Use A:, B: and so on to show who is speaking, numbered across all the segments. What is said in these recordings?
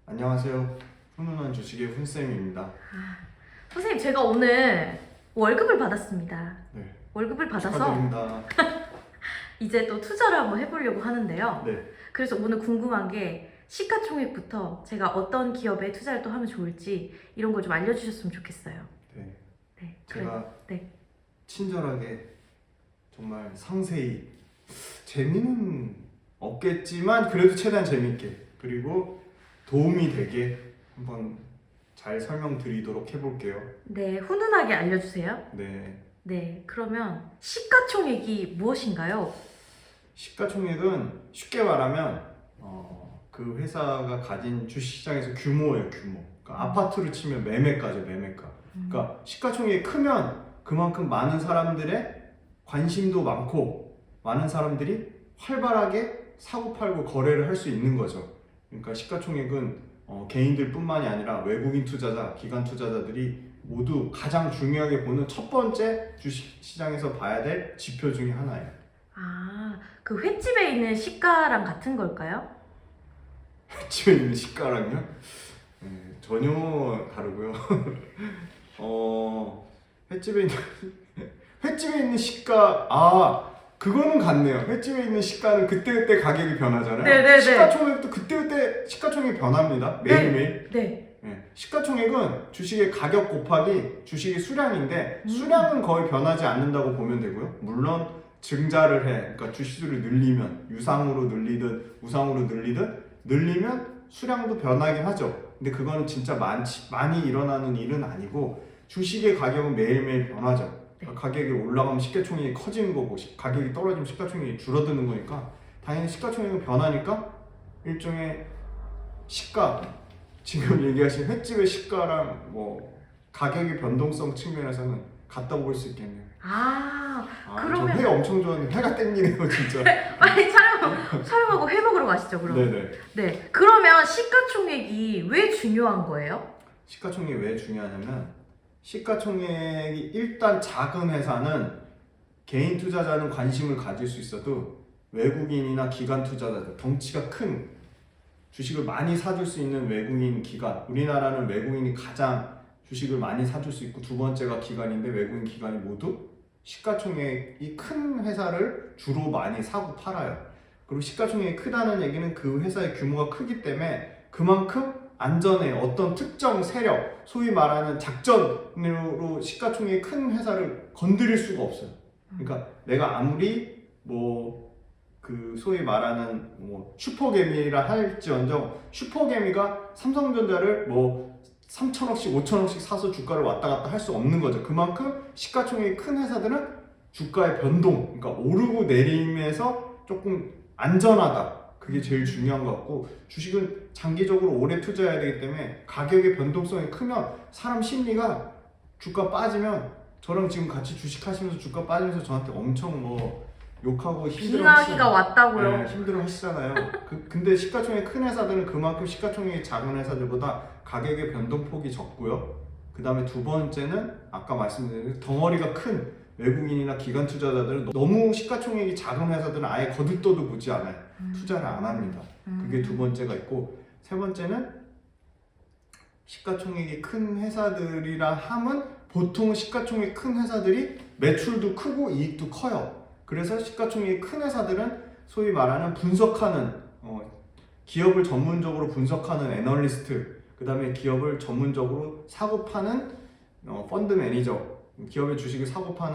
A: 안녕하세요. 훈훈한 주식의 훈쌤입니다.
B: 선생님, 제가 오늘 월급을 받았습니다.
A: 네,
B: 월급을 받아서
A: 축하드립니다.
B: 이제 또 투자를 한번 해보려고 하는데요.
A: 네,
B: 그래서 오늘 궁금한 게 시가총액부터 제가 어떤 기업에 투자를 또 하면 좋을지 이런 걸 좀 알려주셨으면 좋겠어요.
A: 네.
B: 네,
A: 제가
B: 네.
A: 친절하게 정말 상세히 재미는 없겠지만 그래도 최대한 재밌게 그리고 도움이 되게 한번 잘 설명드리도록 해볼게요.
B: 네, 훈훈하게 알려주세요.
A: 네,
B: 네, 그러면 시가총액이 무엇인가요?
A: 시가총액은 쉽게 말하면 그 회사가 가진 주식시장에서 규모예요, 규모. 그러니까 아파트로 치면 매매가죠, 매매가. 그러니까 시가총액이 크면 그만큼 많은 사람들의 관심도 많고 많은 사람들이 활발하게 사고 팔고 거래를 할 수 있는 거죠. 그러니까 시가총액은 개인들뿐만이 아니라 외국인 투자자, 기관 투자자들이 모두 가장 중요하게 보는 첫 번째 주식시장에서 봐야 될 지표 중에 하나예요.
B: 아, 그 횟집에 있는 시가랑 같은 걸까요?
A: 횟집에 있는 시가랑요? 네, 전혀 다르고요. 횟집에 있는 시가, 그거는 같네요. 횟집에 있는 시가는 그때그때 가격이 변하잖아요.
B: 네네네.
A: 시가총액도 그때그때 시가총액이 변합니다. 매일매일.
B: 네.
A: 네. 시가총액은 주식의 가격 곱하기 주식의 수량인데 수량은 거의 변하지 않는다고 보면 되고요. 물론 증자를 해. 그러니까 주식수를 늘리면 유상으로 늘리든 우상으로 늘리면 수량도 변하긴 하죠. 근데 그거는 진짜 많이 일어나는 일은 아니고 주식의 가격은 매일매일 변하죠. 가격이 올라가면 시가총액이 커지는 거고 가격이 떨어지면 시가총액이 줄어드는 거니까 당연히 시가총액은 변하니까 일종의 시가, 지금 얘기하신 횟집의 시가랑 뭐 가격의 변동성 측면에서는 같다고 볼 수 있겠네요.
B: 그러면
A: 저 회 엄청 좋아하는데 회가 땡기네요 진짜.
B: 빨리 촬영하고 회 먹으러 가시죠, 그럼.
A: 네네.
B: 네. 그러면 시가총액이 왜 중요한 거예요?
A: 시가총액이 왜 중요하냐면 시가총액이 일단 작은 회사는 개인 투자자는 관심을 가질 수 있어도 외국인이나 기관 투자자들, 덩치가 큰 주식을 많이 사줄 수 있는 외국인 기관, 우리나라는 외국인이 가장 주식을 많이 사줄 수 있고 두 번째가 기관인데 외국인 기관이 모두 시가총액이 큰 회사를 주로 많이 사고 팔아요. 그리고 시가총액이 크다는 얘기는 그 회사의 규모가 크기 때문에 그만큼 안전에 어떤 특정 세력, 소위 말하는 작전으로 시가총액이 큰 회사를 건드릴 수가 없어요. 그러니까 내가 아무리 그 소위 말하는 슈퍼개미라 할지언정 슈퍼개미가 삼성전자를 3천억씩 5천억씩 사서 주가를 왔다 갔다 할 수 없는 거죠. 그만큼 시가총액이 큰 회사들은 주가의 변동, 그러니까 오르고 내림에서 조금 안전하다. 그게 제일 중요한 것 같고 주식은 장기적으로 오래 투자해야 되기 때문에 가격의 변동성이 크면 사람 심리가 주가 빠지면 저랑 지금 같이 주식하시면서 주가 빠지면서 저한테 엄청 욕하고
B: 빙하기가 왔다고요.
A: 네, 힘들어 하시잖아요. 근데 시가총액이 큰 회사들은 그만큼 시가총액이 작은 회사들보다 가격의 변동폭이 적고요. 그 다음에 두 번째는 아까 말씀드린 덩어리가 큰 외국인이나 기관 투자자들은 너무 시가총액이 작은 회사들은 아예 거들떠도 보지 않아요. 투자를 안 합니다. 그게 두 번째가 있고 세 번째는 시가총액이 큰 회사들이라 함은 보통 시가총액이 큰 회사들이 매출도 크고 이익도 커요. 그래서 시가총액이 큰 회사들은 소위 말하는 분석하는 기업을 전문적으로 분석하는 애널리스트, 그 다음에 기업을 전문적으로 사고 파는 펀드 매니저, 기업의 주식을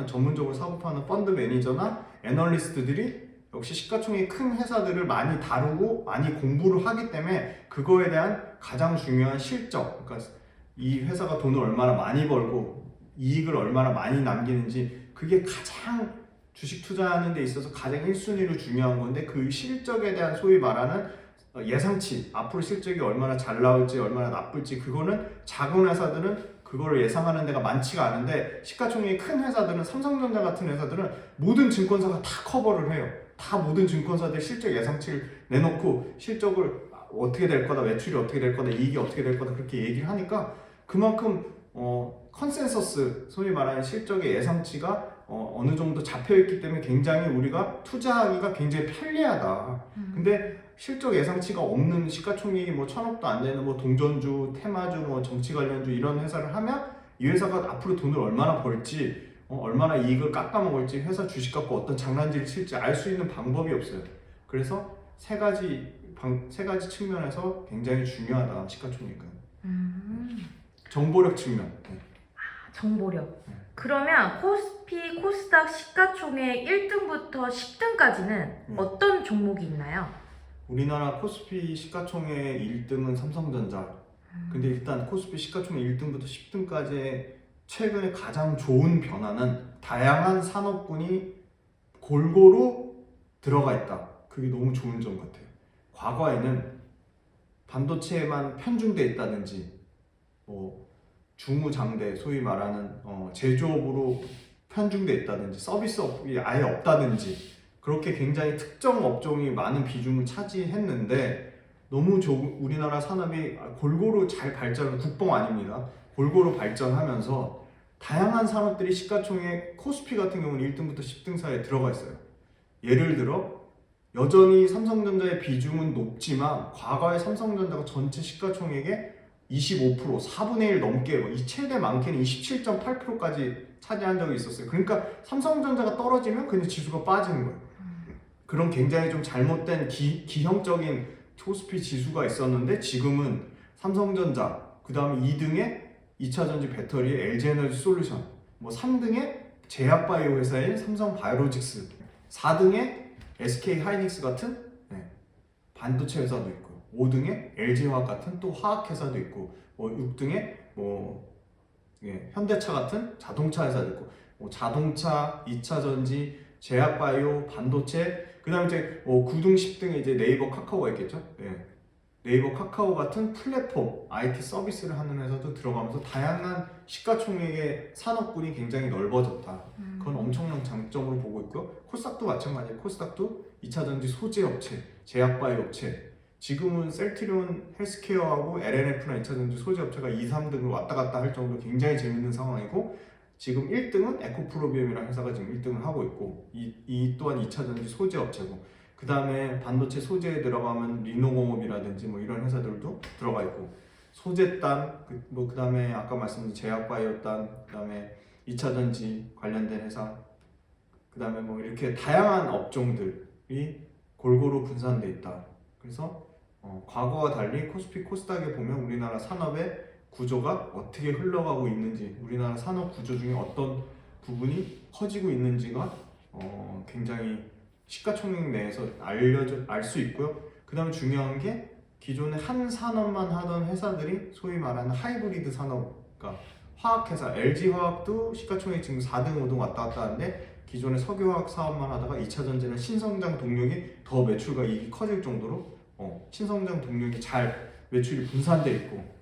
A: 전문적으로 사고 파는 펀드 매니저나 애널리스트들이 역시 시가총액이 큰 회사들을 많이 다루고 많이 공부를 하기 때문에 그거에 대한 가장 중요한 실적, 그러니까 이 회사가 돈을 얼마나 많이 벌고 이익을 얼마나 많이 남기는지 그게 가장 주식 투자하는 데 있어서 가장 1순위로 중요한 건데 그 실적에 대한 소위 말하는 예상치, 앞으로 실적이 얼마나 잘 나올지 얼마나 나쁠지 그거는 작은 회사들은 그걸 예상하는 데가 많지가 않은데 시가총액이 큰 회사들은 삼성전자 같은 회사들은 모든 증권사가 다 커버를 해요. 다 모든 증권사들 실적 예상치를 내놓고 실적을 어떻게 될 거다, 매출이 어떻게 될 거다, 이익이 어떻게 될 거다 그렇게 얘기를 하니까 그만큼 컨센서스, 소위 말하는 실적의 예상치가 어느 정도 잡혀있기 때문에 굉장히 우리가 투자하기가 굉장히 편리하다. 근데 실적 예상치가 없는 시가총액이 뭐 1,000억도 안 되는 뭐 동전주, 테마주, 뭐 정치 관련주 이런 회사를 하면 이 회사가 앞으로 돈을 얼마나 벌지, 얼마나 이익을 깎아먹을지, 회사 주식 갖고 어떤 장난질을 칠지 알 수 있는 방법이 없어요. 그래서 세 가지 측면에서 굉장히 중요하다, 시가총액은. 정보력 측면.
B: 정보력.
A: 네.
B: 그러면 코스피, 코스닥 시가총액 1등부터 10등까지는 어떤 종목이 있나요?
A: 우리나라 코스피 시가총액 1등은 삼성전자. 근데 일단 코스피 시가총액 1등부터 10등까지의 최근에 가장 좋은 변화는 다양한 산업군이 골고루 들어가 있다. 그게 너무 좋은 점 같아요. 과거에는 반도체에만 편중돼 있다든지 뭐 중후장대, 소위 말하는 제조업으로 편중돼 있다든지 서비스업이 아예 없다든지 그렇게 굉장히 특정 업종이 많은 비중을 차지했는데 너무 우리나라 산업이 골고루 잘 발전, 국뽕 아닙니다. 골고루 발전하면서 다양한 산업들이 시가총액 코스피 같은 경우는 1등부터 10등 사이에 들어가 있어요. 예를 들어 여전히 삼성전자의 비중은 높지만 과거에 삼성전자가 전체 시가총액의 25%, 4분의 1 넘게 이 최대 많게는 27.8%까지 차지한 적이 있었어요. 그러니까 삼성전자가 떨어지면 그냥 지수가 빠지는 거예요. 그런 굉장히 좀 잘못된 기형적인 코스피 지수가 있었는데 지금은 삼성전자, 그 다음에 2등에 2차전지 배터리 LG에너지 솔루션, 뭐 3등에 제약바이오 회사인 삼성바이오로직스, 4등에 SK하이닉스 같은 반도체 회사도 있고 5등에 LG화학 같은 또 화학회사도 있고 6등에 현대차 같은 자동차 회사도 있고 자동차, 2차전지, 제약바이오, 반도체 그 다음에 이제 9등, 10등에 이제 네이버 카카오가 있겠죠. 네이버 카카오 같은 플랫폼, IT 서비스를 하는 회사도 들어가면서 다양한 시가총액의 산업군이 굉장히 넓어졌다. 그건 엄청난 장점으로 보고 있고요. 코스닥도 마찬가지예요. 코스닥도 2차전지 소재 업체, 제약바이오 업체, 지금은 셀트리온 헬스케어하고 LNF나 2차전지 소재 업체가 2, 3등을 왔다 갔다 할 정도로 굉장히 재밌는 상황이고 지금 1등은 에코프로비움이라는 회사가 지금 1등을 하고 있고 이 또한 2차전지 소재 업체고 그 다음에 반도체 소재에 들어가면 리노공업이라든지 뭐 이런 회사들도 들어가 있고 소재단 그 다음에 아까 말씀드린 제약바이오단 그 다음에 2차전지 관련된 회사 그 다음에 뭐 이렇게 다양한 업종들이 골고루 분산돼 있다. 그래서 과거와 달리 코스피 코스닥에 보면 우리나라 산업의 구조가 어떻게 흘러가고 있는지 우리나라 산업 구조 중에 어떤 부분이 커지고 있는지가 굉장히 시가총액 내에서 알 수 있고요. 그 다음에 중요한 게 기존에 한 산업만 하던 회사들이 소위 말하는 하이브리드 산업, 그러니까 화학회사, LG화학도 시가총액 지금 4등, 5등 왔다 갔다 하는데 기존에 석유화학 사업만 하다가 2차전지는 신성장 동력이 더 매출과 이익이 커질 정도로 신성장 동력이 잘 매출이 분산돼 있고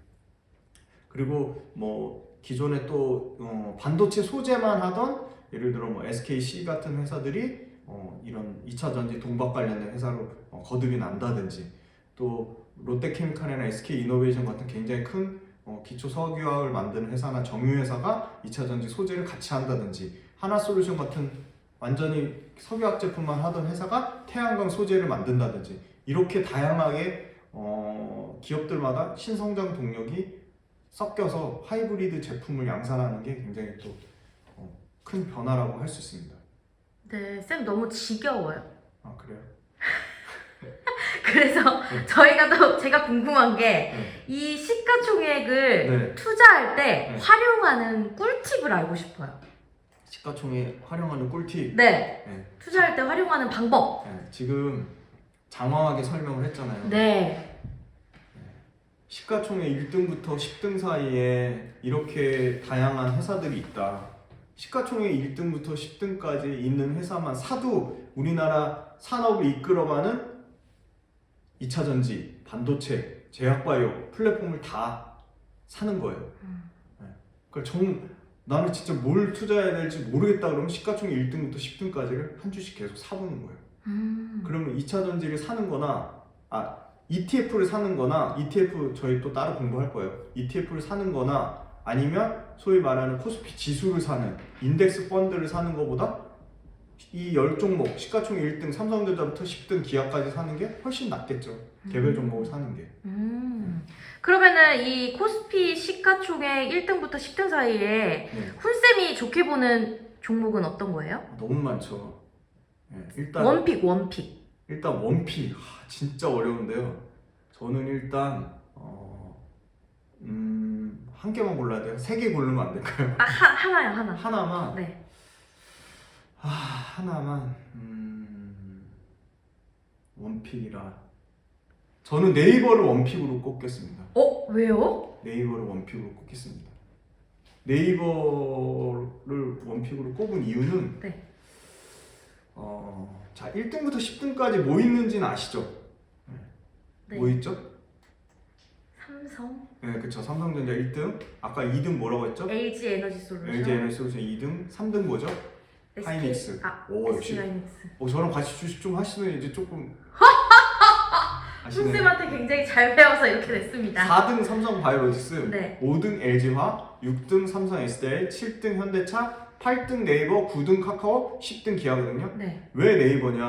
A: 그리고 뭐 기존에 또 반도체 소재만 하던 예를 들어 뭐 SKC 같은 회사들이 이런 2차전지 동박 관련된 회사로 거듭이 난다든지 또 롯데케미칼이나 SK이노베이션 같은 굉장히 큰 기초 석유화학을 만드는 회사나 정유회사가 2차전지 소재를 같이 한다든지 하나솔루션 같은 완전히 석유화학 제품만 하던 회사가 태양광 소재를 만든다든지 이렇게 다양하게 기업들마다 신성장 동력이 섞여서 하이브리드 제품을 양산하는 게 굉장히 또 큰 변화라고 할 수 있습니다.
B: 네, 쌤 너무 지겨워요.
A: 아 그래요?
B: 그래서 제가 궁금한 게 이 시가총액을
A: 네.
B: 투자할 때
A: 네.
B: 활용하는 꿀팁을 알고 싶어요.
A: 시가총액 활용하는 꿀팁.
B: 네. 투자할 때 활용하는 방법.
A: 지금 장황하게 설명을 했잖아요.
B: 네.
A: 시가총액 1등부터 10등 사이에 이렇게 다양한 회사들이 있다. 시가총액 1등부터 10등까지 있는 회사만 사도 우리나라 산업을 이끌어가는 2차전지, 반도체, 제약바이오 플랫폼을 다 사는 거예요. 나는 진짜 뭘 투자해야 될지 모르겠다 그러면 시가총액 1등부터 10등까지를 한 주씩 계속 사보는 거예요. 그러면 2차 전지를 사는 거나 ETF를 사는 거나 ETF 저희 또 따로 공부할 거예요. ETF를 사는 거나 아니면 소위 말하는 코스피 지수를 사는 인덱스 펀드를 사는 거보다 이 10종목 시가총액 1등 삼성전자부터 10등 기아까지 사는 게 훨씬 낫겠죠. 개별 종목을 사는 게.
B: 그러면은 이 코스피 시가총액 1등부터 10등 사이에
A: 네.
B: 훈쌤이 좋게 보는 종목은 어떤 거예요?
A: 너무 많죠. 네, 일단
B: 원픽.
A: 원픽 진짜 어려운데요. 저는 일단 한 개만 골라야 돼요. 3개 고르면 안 될까요?
B: 하나요, 하나.
A: 하나만.
B: 네.
A: 하나만. 원픽이라. 저는 네이버를 원픽으로 꼽겠습니다.
B: 왜요?
A: 네이버를 원픽으로 꼽겠습니다. 네이버를 원픽으로 꼽은 이유는
B: 네.
A: 자 1등부터 10등까지 뭐 있는지는 아시죠?
B: 네.
A: 뭐 있죠?
B: 삼성,
A: 네, 그쵸. 삼성전자 1등. 아까 2등 뭐라고 했죠?
B: LG 에너지 솔루션,
A: LG 에너지 솔루션 2등. 3등 뭐죠? 하이닉스. 오, 역시.
B: SK 하이닉스.
A: 저랑 같이 주식 좀 하시면 이제 조금 아시네요.
B: 훈쌤한테 굉장히 잘 배워서 이렇게 됐습니다.
A: 4등 삼성바이오로직스,
B: 네.
A: 5등 LG화, 6등 삼성 SDI, 7등 현대차, 8등 네이버, 9등 카카오, 10등 기아거든요.
B: 네.
A: 왜 네이버냐?